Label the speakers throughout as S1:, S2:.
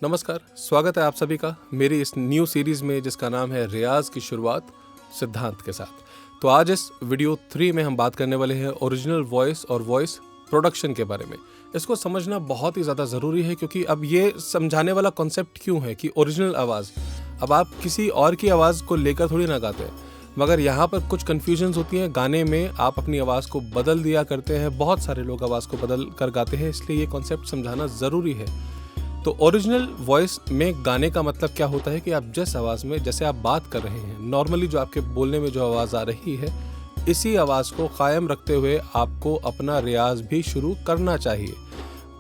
S1: नमस्कार, स्वागत है आप सभी का मेरी इस न्यू सीरीज़ में जिसका नाम है रियाज की शुरुआत सिद्धांत के साथ। तो आज इस वीडियो 3 में हम बात करने वाले हैं ओरिजिनल वॉइस और वॉइस प्रोडक्शन के बारे में। इसको समझना बहुत ही ज़्यादा ज़रूरी है क्योंकि अब ये समझाने वाला कॉन्सेप्ट क्यों है कि ओरिजिनल आवाज़, अब आप किसी और की आवाज़ को लेकर थोड़ी ना गाते हैं, मगर यहाँ पर कुछ कन्फ्यूजन्स होती हैं। गाने में आप अपनी आवाज़ को बदल दिया करते हैं, बहुत सारे लोग आवाज़ को बदल कर गाते हैं, इसलिए ये कॉन्सेप्ट समझाना ज़रूरी है। तो ओरिजिनल वॉइस में गाने का मतलब क्या होता है कि आप जिस आवाज़ में जैसे आप बात कर रहे हैं, नॉर्मली जो आपके बोलने में जो आवाज़ आ रही है, इसी आवाज़ को कायम रखते हुए आपको अपना रियाज भी शुरू करना चाहिए।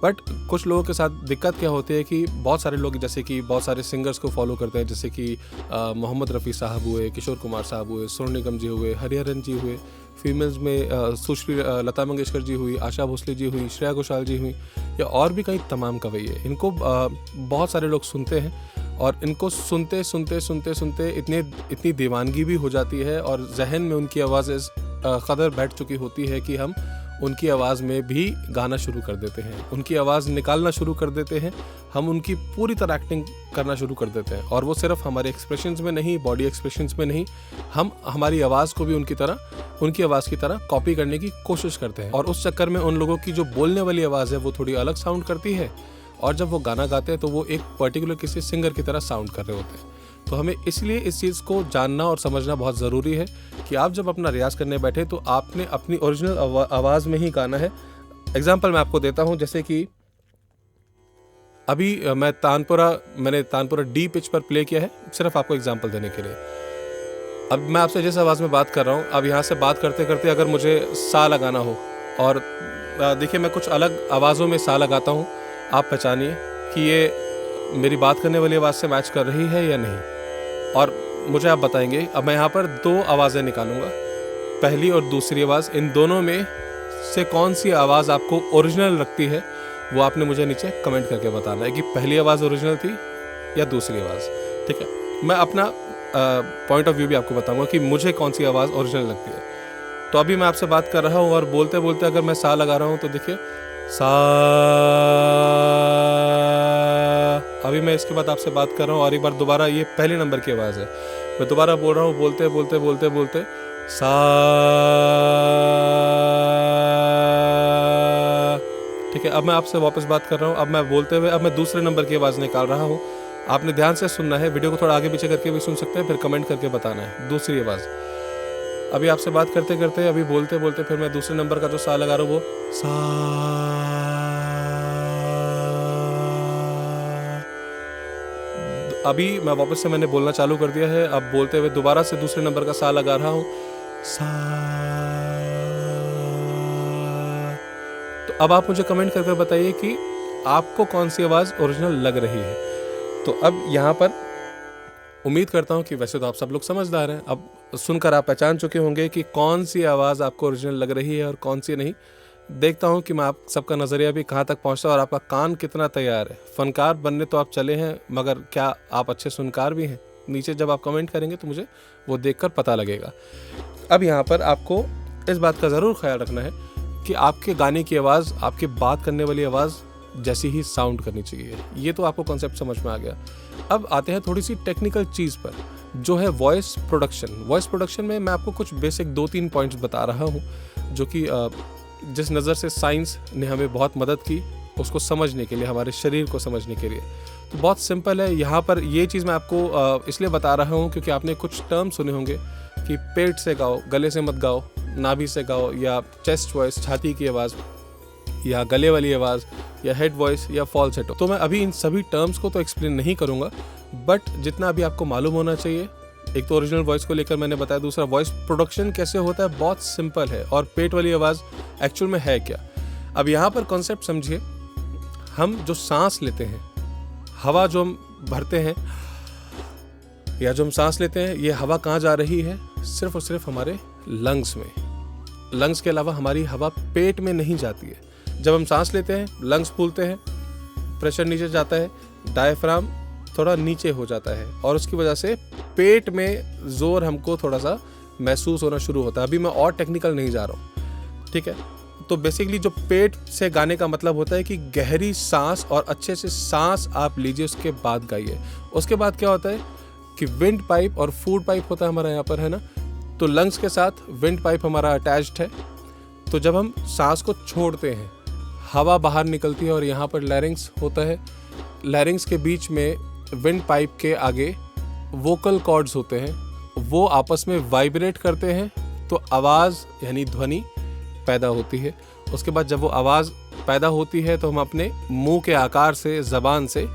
S1: बट कुछ लोगों के साथ दिक्कत क्या होती है कि बहुत सारे लोग जैसे कि बहुत सारे सिंगर्स को फॉलो करते हैं, जैसे कि मोहम्मद रफ़ी साहब हुए, किशोर कुमार साहब हुए, सोनू निगम जी हुए, हरिहरन जी हुए, फीमेल्स में सुश्री लता मंगेशकर जी हुई, आशा भोसले जी हुई, श्रेया घोषाल जी हुई, या और भी कई तमाम कवि है। इनको बहुत सारे लोग सुनते हैं और इनको सुनते सुनते सुनते सुनते इतनी दीवानगी भी हो जाती है और जहन में उनकी आवाज़ इस कदर बैठ चुकी होती है कि हम उनकी आवाज़ में भी गाना शुरू कर देते हैं, उनकी आवाज़ निकालना शुरू कर देते हैं, हम उनकी पूरी तरह एक्टिंग करना शुरू कर देते हैं। और वो सिर्फ हमारे एक्सप्रेशंस में नहीं, बॉडी एक्सप्रेशंस में नहीं, हम हमारी आवाज़ को भी उनकी आवाज़ की तरह कॉपी करने की कोशिश करते हैं। और उस चक्कर में उन लोगों की जो बोलने वाली आवाज़ है वो थोड़ी अलग साउंड करती है, और जब वो गाना गाते हैं तो वो एक पर्टिकुलर किसी सिंगर की तरह साउंड कर रहे होते हैं। तो हमें इसलिए इस चीज़ को जानना और समझना बहुत ज़रूरी है कि आप जब अपना रियाज़ करने बैठे तो आपने अपनी ओरिजिनल आवाज़ में ही गाना है। एग्जाम्पल मैं आपको देता हूँ, जैसे कि अभी मैंने तानपुरा डी पिच पर प्ले किया है, सिर्फ आपको एग्जाम्पल देने के लिए। अब मैं आपसे जिस आवाज़ में बात कर रहा हूँ, अब यहाँ से बात करते करते अगर मुझे सा लगाना हो, और देखिए मैं कुछ अलग आवाज़ों में सा लगाता हूँ, आप पहचानिए कि ये मेरी बात करने वाली आवाज़ से मैच कर रही है या नहीं, और मुझे आप बताएंगे। अब मैं यहाँ पर 2 आवाज़ें निकालूंगा, पहली और दूसरी आवाज़, इन दोनों में से कौन सी आवाज़ आपको ओरिजिनल लगती है वो आपने मुझे नीचे कमेंट करके बताना है कि पहली आवाज़ ओरिजिनल थी या दूसरी आवाज़। ठीक है, मैं अपना पॉइंट ऑफ व्यू भी आपको बताऊंगा कि मुझे कौन सी आवाज़ ओरिजिनल लगती है। तो अभी मैं आपसे बात कर रहा हूँ और बोलते बोलते अगर मैं सा लगा रहा हूँ तो देखिए सा, अभी मैं इसके बाद आपसे बात कर रहा हूँ और एक बार दोबारा, ये पहले नंबर की आवाज़ है, मैं दोबारा बोल रहा हूँ बोलते बोलते बोलते बोलते सा। ठीक है, अब मैं आपसे वापस बात कर रहा हूँ, अब मैं बोलते हुए अब मैं दूसरे नंबर की आवाज़ निकाल रहा हूँ। आपने ध्यान से सुनना है, वीडियो को थोड़ा आगे पीछे करके भी सुन सकते हैं, फिर कमेंट करके बताना है दूसरी आवाज़। अभी आपसे बात करते करते अभी बोलते बोलते फिर मैं दूसरे नंबर का जो सा लगा रहा हूँ वो सा। अभी मैं वापस से मैंने बोलना चालू कर दिया है, अब बोलते हुए दोबारा से दूसरे नंबर का सा लगा रहा हूँ सा। तो अब आप मुझे कमेंट करके बताइए कि आपको कौन सी आवाज़ ओरिजिनल लग रही है। तो अब यहाँ पर उम्मीद करता हूँ कि वैसे तो आप सब लोग समझदार हैं, अब सुनकर आप पहचान चुके होंगे कि कौन सी आवाज़ आपको ओरिजिनल लग रही है और कौन सी नहीं। देखता हूँ कि मैं आप सबका नज़रिया भी कहाँ तक पहुँचता है और आपका कान कितना तैयार है। फ़नकार बनने तो आप चले हैं, मगर क्या आप अच्छे सुनकार भी हैं? नीचे जब आप कमेंट करेंगे तो मुझे वो देखकर पता लगेगा। अब यहाँ पर आपको इस बात का ज़रूर ख्याल रखना है कि आपके गाने की आवाज़ आपके बात करने वाली आवाज़ जैसी ही साउंड करनी चाहिए। ये तो आपको कॉन्सेप्ट समझ में आ गया। अब आते हैं थोड़ी सी टेक्निकल चीज़ पर, जो है वॉइस प्रोडक्शन। वॉइस प्रोडक्शन में मैं आपको कुछ बेसिक 2-3 पॉइंट्स बता रहा हूँ, जो कि जिस नज़र से साइंस ने हमें बहुत मदद की उसको समझने के लिए, हमारे शरीर को समझने के लिए। तो बहुत सिंपल है। यहाँ पर ये चीज़ मैं आपको इसलिए बता रहा हूँ क्योंकि आपने कुछ टर्म सुने होंगे कि पेट से गाओ, गले से मत गाओ, नाभि से गाओ, या चेस्ट वॉइस, छाती की आवाज़, या गले वाली आवाज़, या हेड वॉइस, या फॉल्सेटो। तो मैं अभी इन सभी टर्म्स को तो एक्सप्लेन नहीं करूँगा, बट जितना अभी आपको मालूम होना चाहिए, एक तो ओरिजिनल वॉइस को लेकर मैंने बताया, दूसरा वॉइस प्रोडक्शन कैसे होता है, बहुत सिंपल है, और पेट वाली आवाज़ एक्चुअल में है क्या। अब यहाँ पर कॉन्सेप्ट समझिए, हम जो सांस लेते हैं, हवा जो हम भरते हैं या जो हम सांस लेते हैं, ये हवा कहाँ जा रही है? सिर्फ और सिर्फ हमारे लंग्स में। लंग्स के अलावा हमारी हवा पेट में नहीं जाती है। जब हम सांस लेते हैं, लंग्स फूलते हैं, प्रेशर नीचे जाता है, डायफ्राम थोड़ा नीचे हो जाता है, और उसकी वजह से पेट में जोर हमको थोड़ा सा महसूस होना शुरू होता है। अभी मैं और टेक्निकल नहीं जा रहा हूँ, ठीक है। तो बेसिकली जो पेट से गाने का मतलब होता है कि गहरी सांस और अच्छे से सांस आप लीजिए, उसके बाद गाइए। उसके बाद क्या होता है कि विंड पाइप और फूड पाइप होता है हमारा यहाँ पर, है ना। तो लंग्स के साथ विंड पाइप हमारा अटैच्ड है। तो जब हम सांस को छोड़ते हैं, हवा बाहर निकलती है और यहाँ पर लैरिंग्स होता है। लैरिंग्स के बीच में विंड पाइप के आगे वोकल कॉर्ड्स होते हैं, वो आपस में वाइब्रेट करते हैं, तो आवाज़ यानी ध्वनि पैदा होती है। उसके बाद जब वो आवाज़ पैदा होती है तो हम अपने मुंह के आकार से, ज़बान से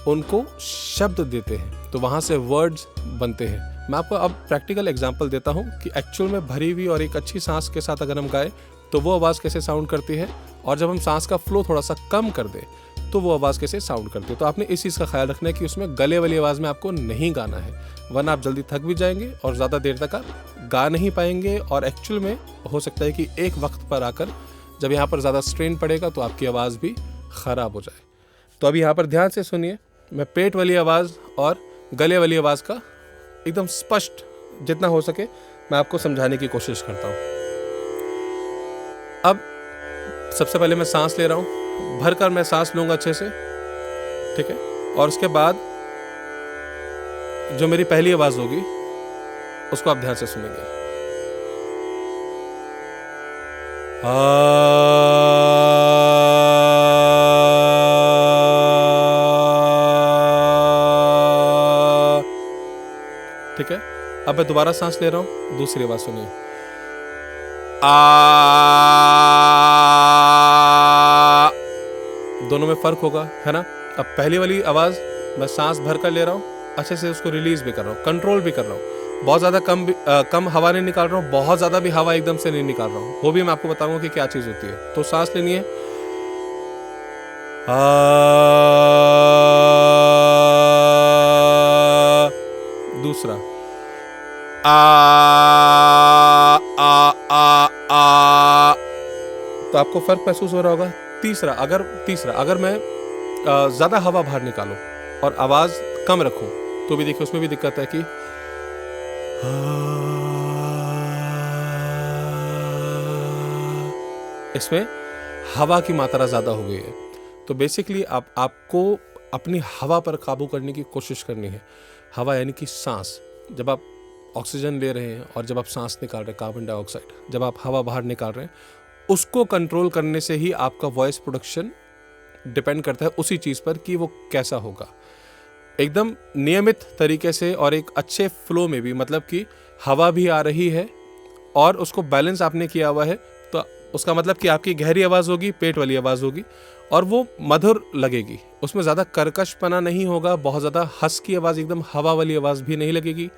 S1: उनको शब्द देते हैं, तो वहाँ से वर्ड्स बनते हैं। मैं आपको अब प्रैक्टिकल एग्जांपल देता हूँ कि एक्चुअल में भरी हुई और एक अच्छी सांस के साथ अगर हम गाएं तो वो आवाज़ कैसे साउंड करती है, और जब हम सांस का फ्लो थोड़ा सा कम कर दें तो वो आवाज़ कैसे साउंड करती है। तो आपने इस चीज़ का ख्याल रखना है कि उसमें गले वाली आवाज़ में आपको नहीं गाना है, वरना आप जल्दी थक भी जाएंगे और ज़्यादा देर तक आप गा नहीं पाएंगे। और एक्चुअल में हो सकता है कि एक वक्त पर आकर जब यहाँ पर ज़्यादा स्ट्रेन पड़ेगा तो आपकी आवाज़ भी ख़राब हो जाए। तो अभी यहाँ पर ध्यान से सुनिए, मैं पेट वाली आवाज़ और गले वाली आवाज़ का एकदम स्पष्ट जितना हो सके मैं आपको समझाने की कोशिश करता हूँ। अब सबसे पहले मैं सांस ले रहा हूँ, भर कर मैं सांस लूँगा अच्छे से, ठीक है। और उसके बाद जो मेरी पहली आवाज़ होगी उसको आप ध्यान से सुनेंगे। ठीक है। अब मैं दोबारा सांस ले रहा हूं, दूसरी आवाज सुनिए। दोनों में फर्क होगा, है ना। अब पहली वाली आवाज मैं सांस भर कर ले रहा हूं, अच्छे से उसको रिलीज भी कर रहा हूं, कंट्रोल भी कर रहा हूं, बहुत ज्यादा कम हवा नहीं निकाल रहा हूं, बहुत ज्यादा भी हवा एकदम से नहीं निकाल रहा हूं। वो भी मैं आपको बताऊंगा कि क्या चीज होती है। तो सांस लेनी है, दूसरा तो आपको फर्क महसूस हो रहा होगा। तीसरा अगर मैं ज्यादा हवा बाहर निकालूं और आवाज कम रखूं तो भी देखिए उसमें भी दिक्कत है कि इसमें हवा की मात्रा ज्यादा हो गई है। तो बेसिकली आपको अपनी हवा पर काबू करने की कोशिश करनी है। हवा यानी कि सांस, जब आप ऑक्सीजन ले रहे हैं और जब आप सांस निकाल रहे हैं कार्बन डाइऑक्साइड, जब आप हवा बाहर निकाल रहे हैं, उसको कंट्रोल करने से ही आपका वॉइस प्रोडक्शन डिपेंड करता है उसी चीज़ पर कि वो कैसा होगा। एकदम नियमित तरीके से और एक अच्छे फ्लो में भी, मतलब कि हवा भी आ रही है और उसको बैलेंस आपने किया हुआ है, तो उसका मतलब कि आपकी गहरी आवाज़ होगी, पेट वाली आवाज़ होगी और वो मधुर लगेगी। उसमें ज़्यादा कर्कशपना नहीं होगा, बहुत ज़्यादा हंस की आवाज़, एकदम हवा वाली आवाज़ भी नहीं लगेगी,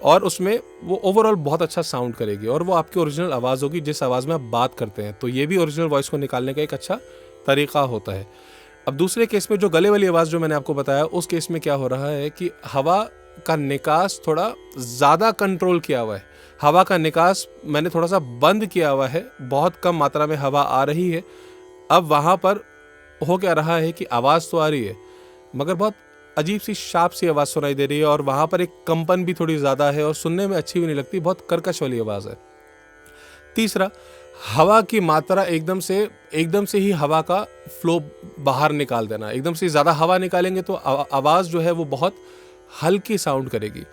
S1: और उसमें वो ओवरऑल बहुत अच्छा साउंड करेगी और वो आपकी ओरिजिनल आवाज़ होगी जिस आवाज़ में आप बात करते हैं। तो ये भी ओरिजिनल वॉइस को निकालने का एक अच्छा तरीका होता है। अब दूसरे केस में जो गले वाली आवाज़ जो मैंने आपको बताया, उस केस में क्या हो रहा है कि हवा का निकास थोड़ा ज़्यादा कंट्रोल किया हुआ है। हवा का निकास मैंने थोड़ा सा बंद किया हुआ है, बहुत कम मात्रा में हवा आ रही है। अब वहाँ पर हो क्या रहा है कि आवाज़ तो आ रही है मगर बहुत अजीब सी शार्प सी आवाज़ सुनाई दे रही है और वहाँ पर एक कंपन भी थोड़ी ज़्यादा है और सुनने में अच्छी भी नहीं लगती, बहुत कर्कश वाली आवाज़ है। तीसरा, हवा की मात्रा एकदम से ही हवा का फ्लो बाहर निकाल देना। एकदम से ज़्यादा हवा निकालेंगे तो आवाज़ जो है वो बहुत हल्की साउंड करेगी।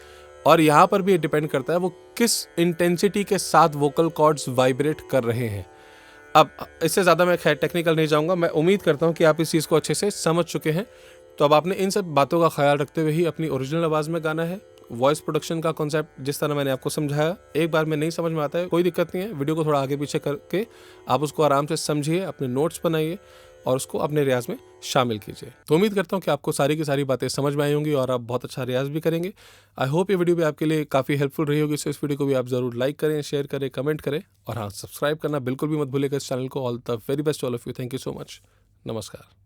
S1: और यहाँ पर भी डिपेंड करता है वो किस इंटेंसिटी के साथ वोकल कॉर्ड्स वाइब्रेट कर रहे हैं। अब इससे ज़्यादा मैं खैर टेक्निकल नहीं जाऊँगा। मैं उम्मीद करता हूँ कि आप इस चीज़ को अच्छे से समझ चुके हैं। तो अब आपने इन सब बातों का ख्याल रखते हुए ही अपनी ओरिजिनल आवाज़ में गाना है। वॉइस प्रोडक्शन का कॉन्सेप्ट जिस तरह मैंने आपको समझाया, एक बार में नहीं समझ में आता है, कोई दिक्कत नहीं है। वीडियो को थोड़ा आगे पीछे करके आप उसको आराम से समझिए, अपने नोट्स बनाइए और उसको अपने रियाज में शामिल कीजिए। तो उम्मीद करता हूँ कि आपको सारी की सारी बातें समझ में आई होंगी और आप बहुत अच्छा रियाज भी करेंगे। आई होप ये वीडियो भी आपके लिए काफ़ी हेल्पफुल रही होगी। सो इस वीडियो को भी आप ज़रूर लाइक करें, शेयर करें, कमेंट करें और हाँ, सब्सक्राइब करना बिल्कुल भी मत भूलिएगा इस चैनल को। All the very best all of you. Thank you so much. नमस्कार।